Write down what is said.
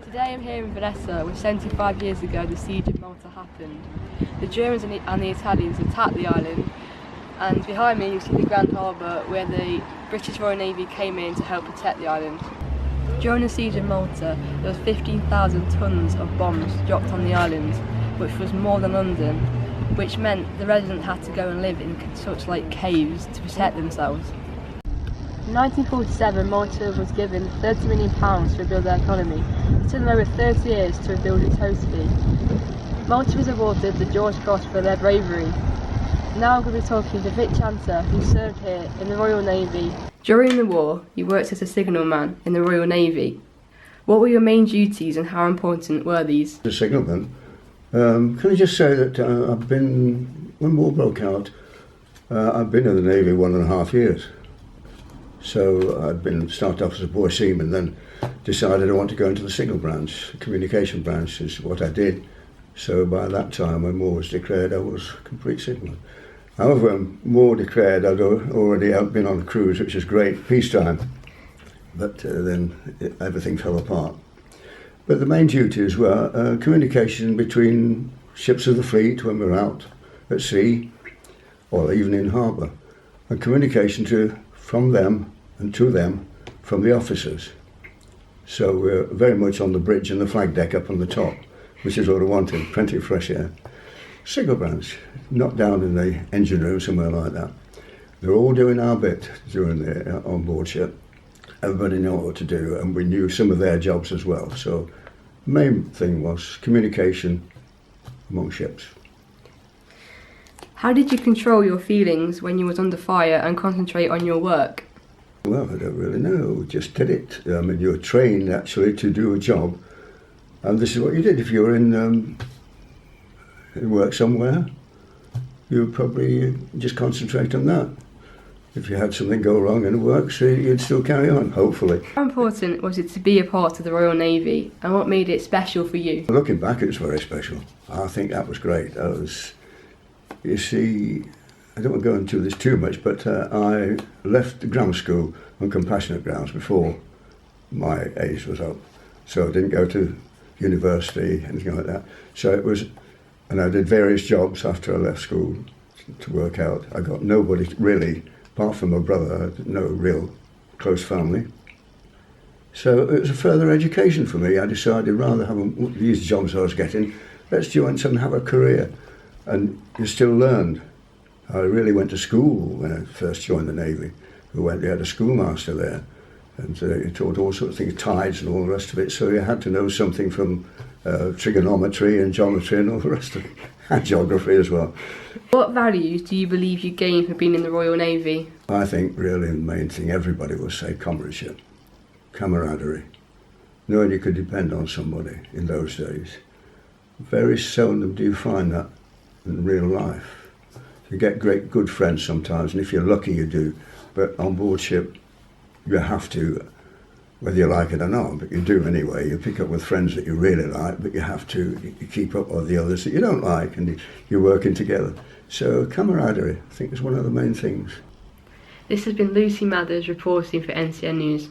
Today I'm here in Venice, where 75 years ago the siege of Malta happened. The Germans and the Italians attacked the island, and behind me you see the Grand Harbour where the British Royal Navy came in to help protect the island. During the siege of Malta there was 15,000 tons of bombs dropped on the island, which was more than London, which meant the residents had to go and live in such like caves to protect themselves. In 1947, Malta was given £30 million to rebuild their economy. It took them over 30 years to rebuild it totally. Malta was awarded the George Cross for their bravery. Now I'm going to be talking to Vic Chanter, who served here in the Royal Navy. During the war, you worked as a signalman in the Royal Navy. What were your main duties and how important were these? The signalman. Can I just say that when war broke out, I've been in the Navy 1.5 years. So I'd started off as a boy seaman, then decided I want to go into the signal branch. The communication branch is what I did. So by that time, when war was declared, I was a complete signalman. However, when war declared, I'd already been on a cruise, which was great, peacetime. But then everything fell apart. But the main duties were communication between ships of the fleet when we were out at sea, or even in harbour, and communication from them and to them from the officers. So we're very much on the bridge and the flag deck up on the top, which is what I wanted, plenty of fresh air. Signal branch, not down in the engine room, somewhere like that. They're all doing our bit during the on-board ship. Everybody knew what to do, and we knew some of their jobs as well. So the main thing was communication among ships. How did you control your feelings when you was under fire and concentrate on your work? Well, I don't really know, we just did it. I mean, you were trained actually to do a job, and this is what you did. If you were in work somewhere, you would probably just concentrate on that. If you had something go wrong in work, so you'd still carry on, hopefully. How important was it to be a part of the Royal Navy, and what made it special for you? Looking back, it was very special. I think that was great. You see, I don't want to go into this too much, but I left the grammar school on compassionate grounds before my age was up. So I didn't go to university, anything like that. So it was, and I did various jobs after I left school to work out. I got nobody really, apart from my brother, I had no real close family. So it was a further education for me. I decided rather than have these jobs I was getting, let's join some and have a career. And you still learned. I really went to school when I first joined the Navy. They had a schoolmaster there, and he taught all sorts of things, tides and all the rest of it, so you had to know something from trigonometry and geometry and all the rest of it, and geography as well. What values do you believe you gained from being in the Royal Navy? I think really the main thing everybody will say, comradeship, camaraderie, knowing you could depend on somebody in those days. Very seldom do you find that in real life. You get great good friends sometimes, and if you're lucky you do, but on board ship you have to, whether you like it or not, but you do anyway. You pick up with friends that you really like, but you have to keep up with the others that you don't like, and you're working together. So camaraderie, I think, is one of the main things. This has been Lucy Mathers reporting for NCN News.